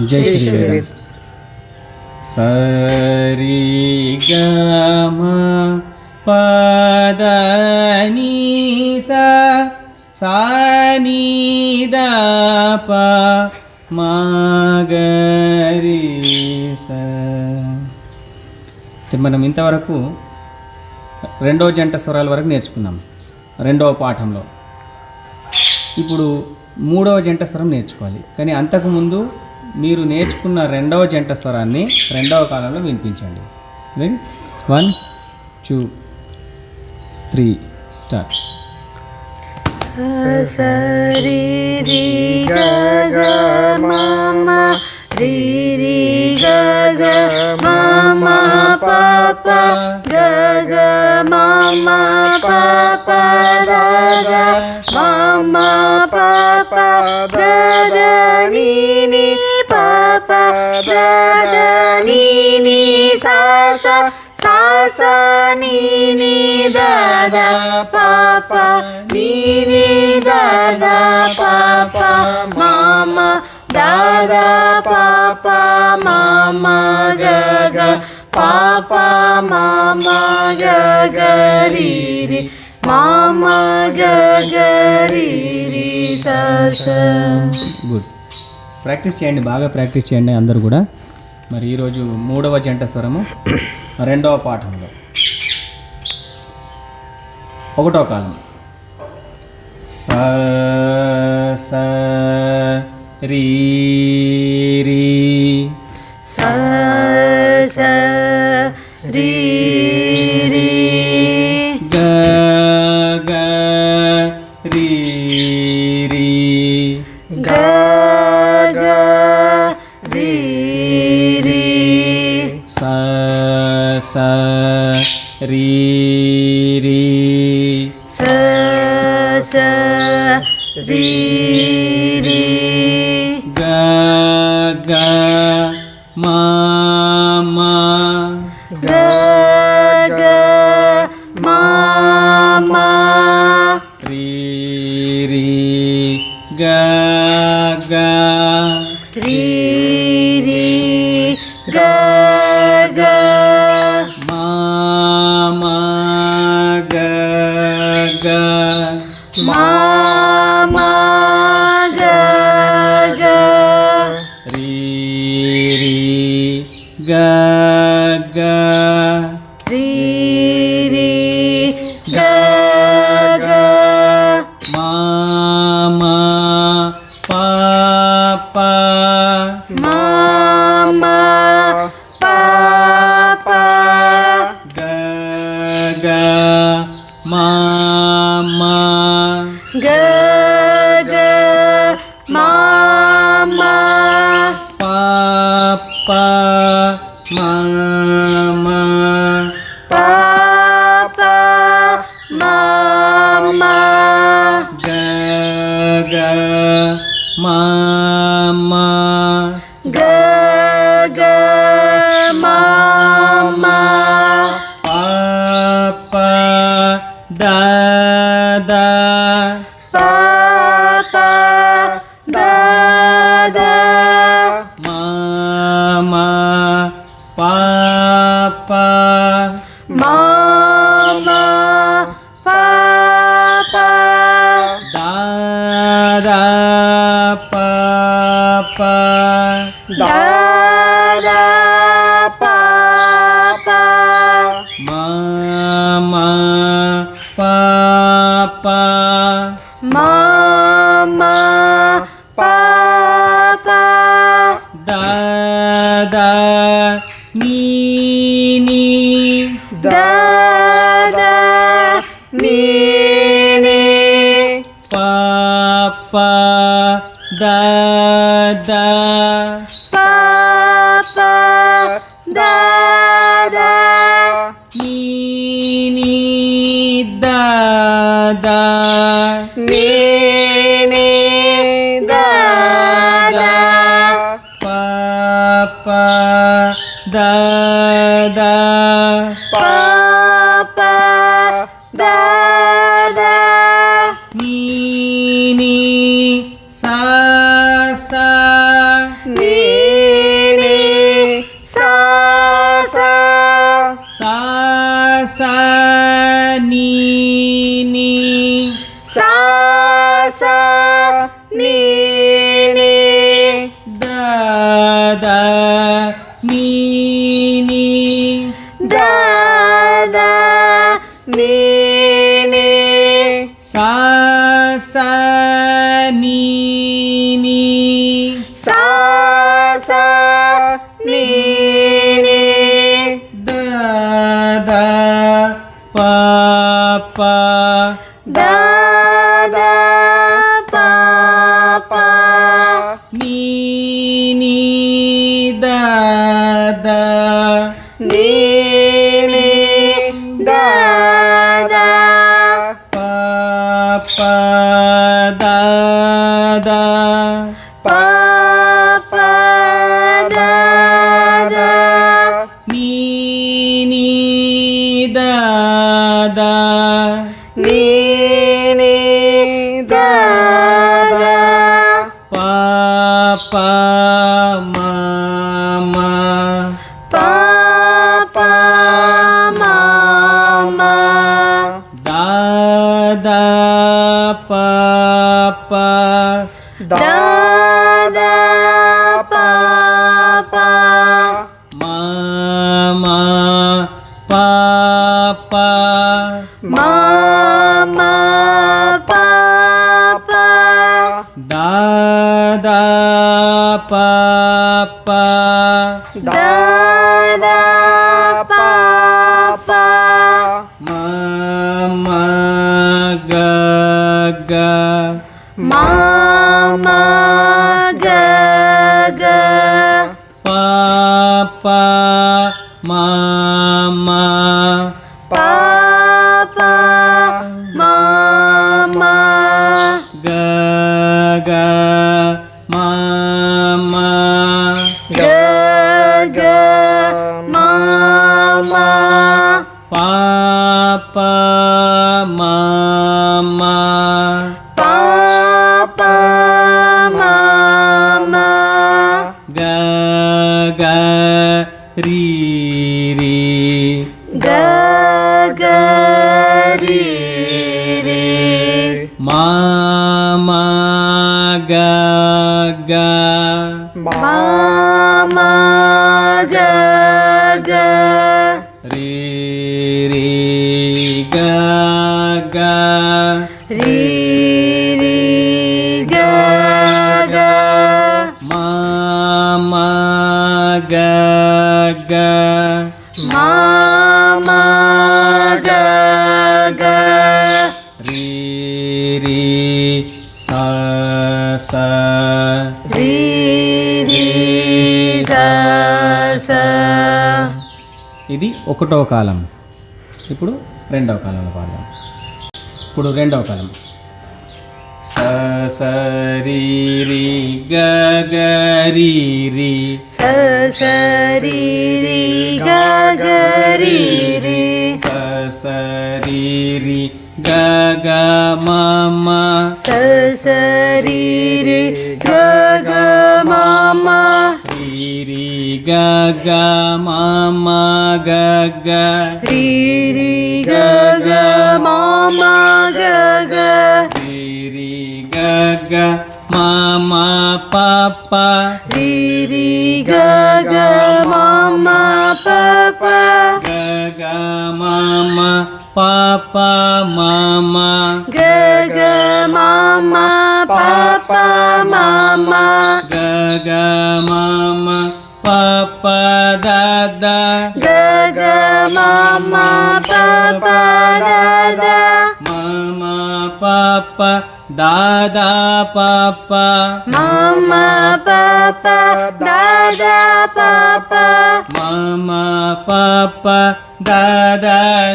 जय श्री वेद। सरी ग म पद नि सा सा नी द प म ग రి స. మనం ఇంతవరకు రెండవ జంట స్వరాల వరకు నేర్చుకున్నాం రెండవ పాఠంలో. ఇప్పుడు మూడవ జంట స్వరం నేర్చుకోవాలి. కానీ అంతకుముందు మీరు నేర్చుకున్న రెండవ జంట స్వరాన్ని రెండవ కాలంలో వినిపించండి. రెడీ? 1 2 3 స్టార్ట్. స రి రి గ గ మ మ రి రి గ గ మ మ ప ప గ గ మ మ ప ప ద ద మ మ ప ప ద ద ని ని ప ప ద ద ని ని సా సా సా సా ని ని ద ద ప ప ని ని ద ద ప ప మ మ ద ద ప ప మ మ గ గ ప ప మ మ గ గ రి రి మ మ గ గ రి రి స స. గుడ్. ప్రాక్టీస్ చేయండి, బాగా ప్రాక్టీస్ చేయండి అందరూ కూడా. మరి ఈరోజు మూడవ జంట స్వరము రెండవ పాఠంలో ఒకటో కాలం. స స రి రి స స రి రి గ గ రి రి గ గ రి రి స స రి రి స స రి రి గ గ మ మ గ గ మ మ రి రి గ గ రి రి గ గ మ మ గ గ మ మ గ గ రి రి గ గ రి రి గ గ మ మ ప ప మ మ ప ప గ గ మ మ గ గ మ మ ప ప మ మ ప ప మ మ గ గ మ మ గ గ మ మ ప ప ద ద ప ప ద ద మ మ ప ప మ మ ప ప ద ద ప ప ద ద ప ప మ మ ప ప మ మ ప ప ద ద ని ని ద ద ని ని ప ప ద ద ప ప ద ద ని ని ద ద ని ని ద ద ప ప ద ద ప ప ద ద ని ని సా సా నీ sa sa ni ni da da ni ni da da ni ni sa sa ni ni sa sa ni ni da da pa pa da da pa pa ni ni da da ni ni da da pa pa da da pa pa da da ni ni da da ni ni da da pa pa ma ma pa pa ma ma da da pa pa da da pa pa ma ma pa pa ma ma pa pa da da pa pa da da pa pa ma ma ga ga ma ma ga ga pa pa ma ma pa pa ma ma ga ga ma ma ga ga ma ma pa pa ma ma pa pa ma ma ga ga ri ri ga ga ri ri ma ma ga ga ma ma ga ga ri ri ga ga ri ri ga ga ma ma ga ga ma ma ga ga ri ri sa sa ri ri sa sa ఇది ఒకటవ కాలం. ఇప్పుడు రెండవ కాలంలో పాడదాం. ఇప్పుడు రెండవ కాలం స స రి రి గ గ రి రి sa sa ri ri ga ga ri ri స స రి రి గ గ మ మ sa sa ri ri ga ga ma ma రి రి గ గ మ మ గ గ ri ri ga ga ma ma ga ga రి రి గ గ మ మ ప ప ri ri ga ga ma ma pa pa గ గ మ మ ప ప మ మ ga ga ma ma pa pa ma ma గ గ మ మ ప ప the the ga ga ma ma pa pa da da మ మ ప ప ద ద ప ప ma ma pa pa da da pa pa మ మ ప ప ద ద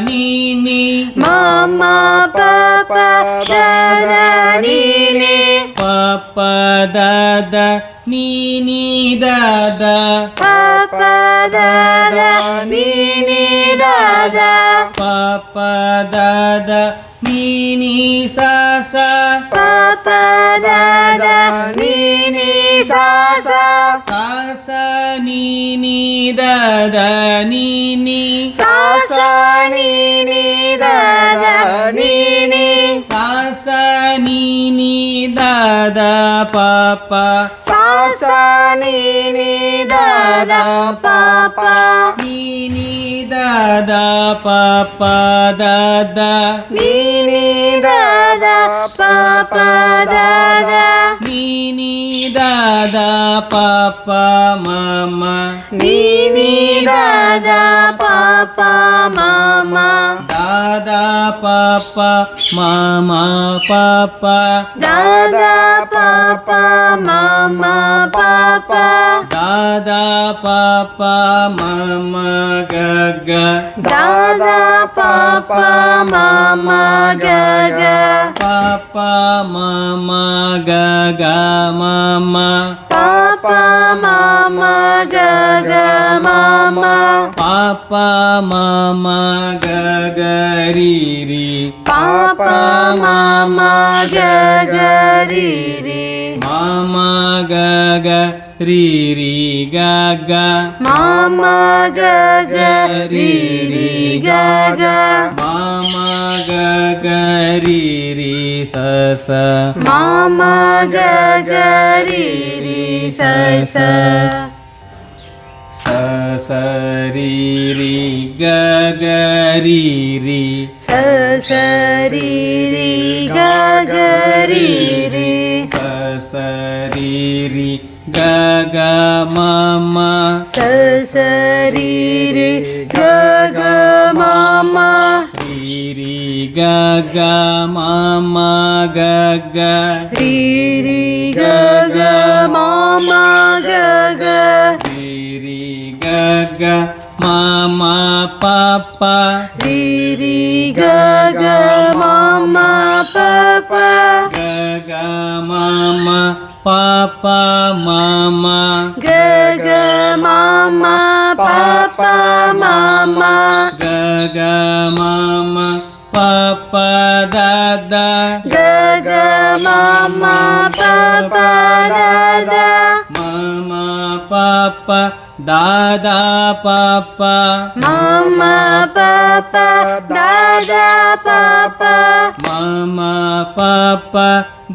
ని ని ma ma pa pa da da ni ni ప ప ద ద ని ని the the pa pa da da ni ni da da ప ప ద ద ని ని స స pa pa da da ni ni sa sa స స ని ని ద ద ని ని sa sa ni ni da da ni ni స స da pa pa sa sa ni ni da da pa pa ni da da pa pa da da ni da da pa pa da da ni da da pa pa ma ma ni da da pa pa ma ma da da pa pa ma ma pa pa da da pa pa ma ma pa pa da da pa pa ma ma ga ga da da pa pa ma ma ga ga pa pa ma ma ga ga ma ma pa pa ma ma ga ga ma ma pa pa ma ma ga ga ri ri pa pa ma ma ga ga ri ri ma ma ga ga ri ri ga ga ma ma ga ga ri ri ga ga ma ma ga ga ri ri sa sa ma ma ga ga ri ri sa sa sa sa ri ri ga ga ri ri sa sa ri ri ga ga ri ri sa sa ri ri ga ga ma ma sa sa ri ri ga ga ma ma ri ri ga ga ma ma ga ga ri ri ga ga ma ma ga ga ri ri ga ga ma ma pa pa ri ri ga ga ma ma pa pa ga ga ma ma pa pa ma ma ga ga ma ma pa pa ma ma ga ga ma ma pa pa da da ga ga ma ma pa pa da da ma ma pa pa da da pa pa ma ma pa pa da da pa pa ma ma pa pa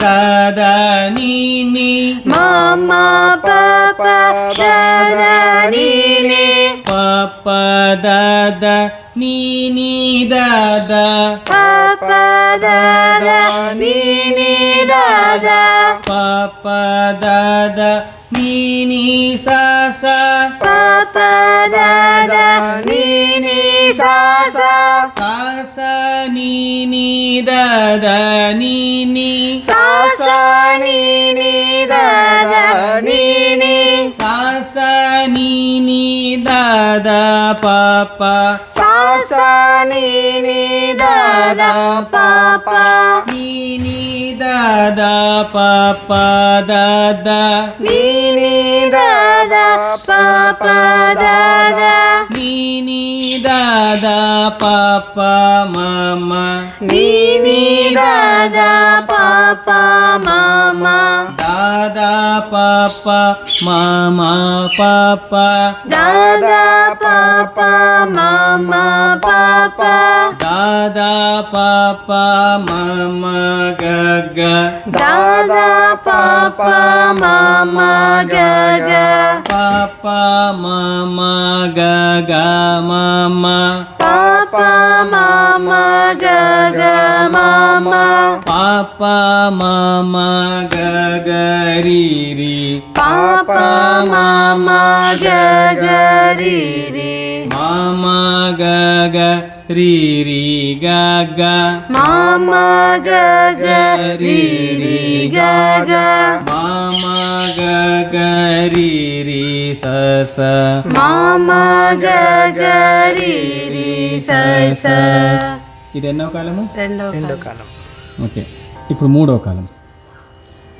da da ni ni ma ma pa pa da da ni ni pa pa da da ni ni da da pa pa da da ni ni da da pa pa da da ni ni sa sa pa pa da da ni ni sa sa sa sa ni ni da da ni ni sa sa ni ni da da ni ni sa sa ni ni da da pa pa sa sa ni ni da da pa pa ni ni da da pa pa da da ni ni da da pa pa da da ni ni da da pa pa ma ma ni ni da da pa pa ma ma da da pa pa ma ma pa pa da da pa pa ma ma pa pa da da pa pa ma ma ga ga da da pa pa ma ma ga ga pa pa ma ma ga ga ma ma pa pa ma ma ga ga ma ma pa pa ma ma ga ga ri ri pa pa ma ma ga ga ri ri ma ma ga ga ri ri ga ga ma ma ga ga ri ri ga ga ma ma ga ga ri ri sa sa ma ma ga ga రి రి స స. ఇది ఎన్నో కాలము? రెండో కాలం. Okay, ఇప్పుడు మూడో కాలం.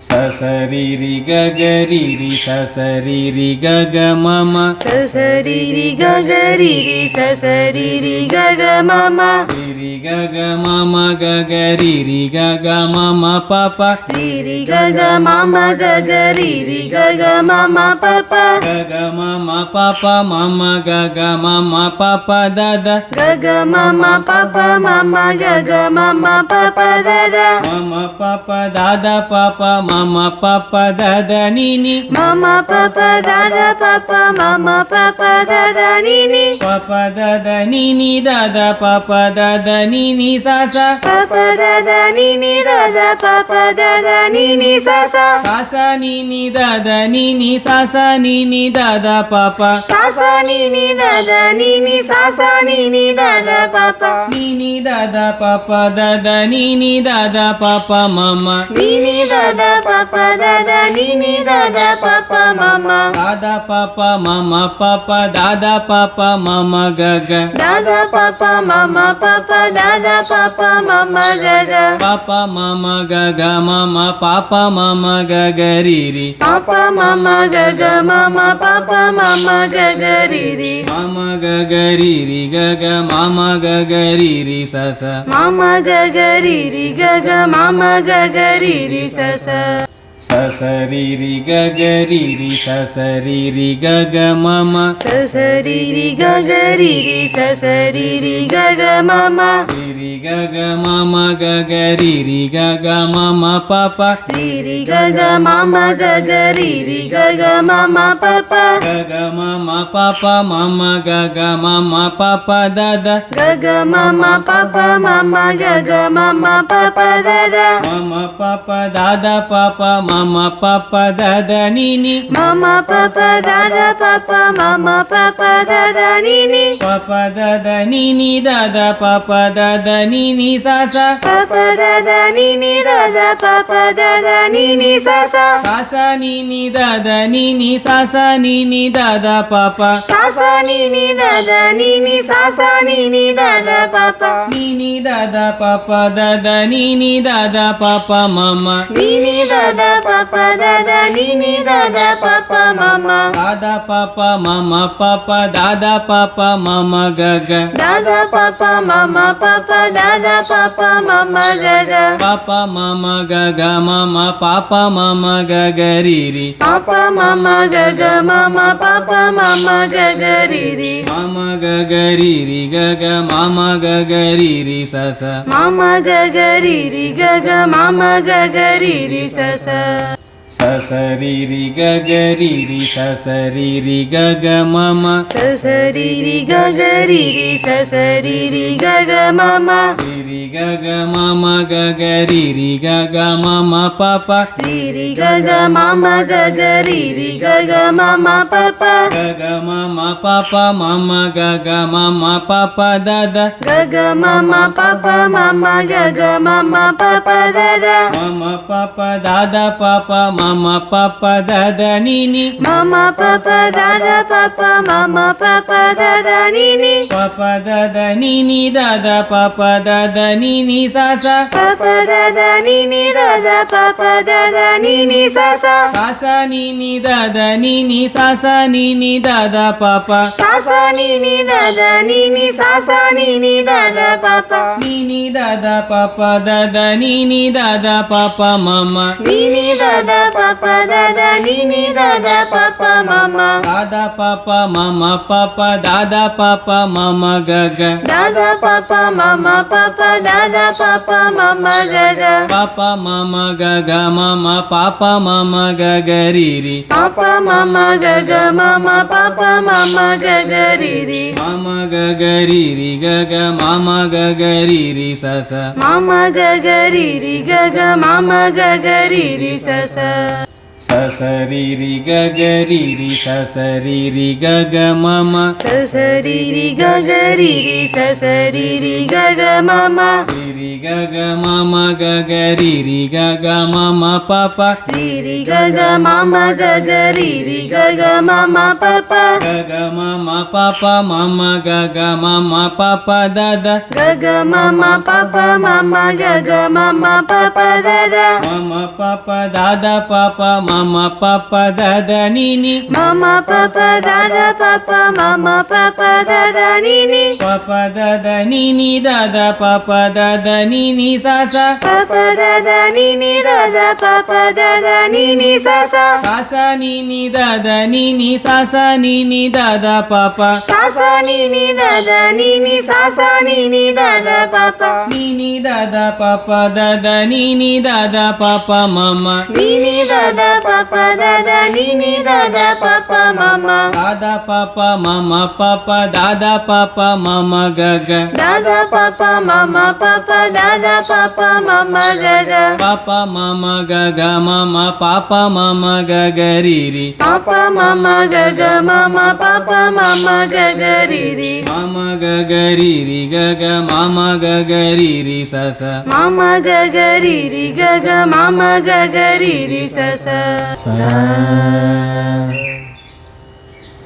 స స రి రి గ గ రి రి స స రి రి గ గ మ మ స స రి రి గ గ రి రి స స రి రి గ గ మ మ రి రి గ గ మ మ గ గ రి రి గ గ మ మ ప ప రి రి గ గ మ మ గ గ రి రి గ గ మ మ ప ప గ గ మ మ ప ప మ మ గ గ మ మ ప ప ద ద గ గ మ మ ప ప మ మ గ గ మ మ ప ప ద ద మ మ ప ప ద ద ప ప మ mama papa dada nini mama papa dada papa mama papa dada nini papa dada nini dada papa dada nini sasa papa dada nini dada papa dada nini sasa sasa nini dada nini sasa nini dada papa sasa nini dada nini sasa nini dada papa nini dada papa dada nini dada papa mama nini dada papa dada nini dada papa mama dada papa mama papa dada papa mama gaga dada papa mama papa dada papa mama gaga papa mama gaga mama papa mama gaga riri papa mama gaga mama papa mama gaga riri mama gaga riri gaga mama gaga riri sasa mama gaga riri gaga mama gaga riri sasa sasa riri gaga riri sasa riri gaga mama sasa riri gaga riri sasa riri gaga mama riri gaga mama gaga riri gaga mama papa riri gaga mama gaga riri gaga mama papa gaga mama papa mama gaga mama papa dada gaga mama papa mama gaga mama papa dada mama papa dada papa mama papa dada nini mama papa dada papa mama papa dada nini papa dada nini dada papa dada nini sasa papa dada nini dada papa dada nini sasa sasa nini dada nini sasa nini dada papa sasa nini dada nini sasa nini dada papa nini dada papa dada nini dada papa mama nini dada papa dada nini dada papa mama dada papa mama papa dada papa mama gaga dada papa mama papa dada papa mama gaga papa mama gaga mama papa mama gaga riri papa mama gaga mama papa mama gaga riri mama gaga riri gaga mama gaga riri sasa mama gaga riri gaga mama gaga riri sasa sasa riri gaga riri sasa riri gaga mama sasa riri gaga riri sasa riri gaga mama riri gaga mama gaga riri gaga mama papa riri gaga mama gaga riri gaga mama papa gaga mama papa mama gaga mama papa dada gaga mama papa mama gaga mama papa dada mama papa dada papa mama papa dada nini mama papa dada papa mama papa dada nini papa dada nini dada papa dada nini sasa papa dada nini dada papa dada nini sasa sasa nini dada nini sasa nini dada papa sasa nini dada nini sasa nini dada papa nini dada papa dada nini dada papa mama nini dada papa dada nini dada papa mama dada papa mama papa dada papa mama gaga dada papa mama papa dada papa mama gaga papa mama gaga mama papa mama gaga riri papa mama gaga mama papa mama gaga riri mama gaga riri gaga mama gaga riri sasa mama gaga riri gaga mama gaga riri sasa sasa riri gaga riri sasa riri gaga mama sasa riri gaga riri sasa riri gaga mama riri gaga mama gaga riri gaga mama papa riri gaga mama gaga riri gaga mama papa gaga mama papa mama gaga mama papa dada gaga mama papa mama gaga mama papa dada mama papa dada papa mama papa dada nini mama papa dada papa mama papa dada nini papa dada nini dada papa dada నీ నీ సా సా పప దద నీ నీ దద పప దద నీ నీ సా సా సా సా నీ నీ దద నీ నీ సా సా నీ నీ దద పాప సా సా నీ నీ దద నీ నీ సా సా నీ నీ దద పప నీ నీ దద పాప దద నీ నీ దద పాప మమ నీ నీ దద పప దద నీ నీ దద పప మమ దాద పాప మమ పాప దాద పాప మమ గగ దద పప మమ పప దద పప మమ గగ పాప మమ గగ మమ పాప మమ గగ రీరి పప మమ గగ మమ పప మమ గగ రీరి మమ గగ రీరి గగ మమ గగ రీరి సస మమ గగ రీరి గగ మమ గగ రీరి సస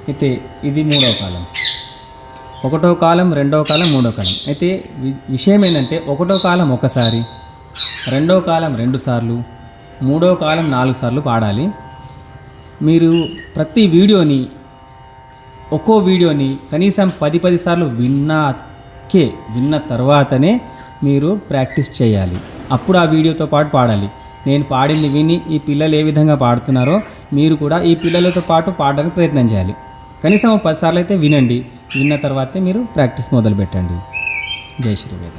అయితే ఇది మూడవ కాలం. ఒకటో కాలం, రెండవ కాలం, మూడో కాలం. అయితే విషయం ఏంటంటే ఒకటో కాలం ఒకసారి, రెండో కాలం 2 సార్లు, మూడో కాలం 4 సార్లు పాడాలి. మీరు ప్రతి వీడియోని ఒక్కో వీడియోని కనీసం 10 సార్లు విన్న తర్వాతనే మీరు ప్రాక్టీస్ చేయాలి. అప్పుడు ఆ వీడియోతో పాటు పాడాలి. నేను పాడింది విని ఈ పిల్లలు ఏ విధంగా పాడుతున్నారో మీరు కూడా ఈ పిల్లలతో పాటు పాడడానికి ప్రయత్నం చేయాలి. కనీసం 10 సార్లు అయితే వినండి. విన్న తర్వాతే మీరు ప్రాక్టీస్ మొదలు పెట్టండి. జై శ్రీవేద.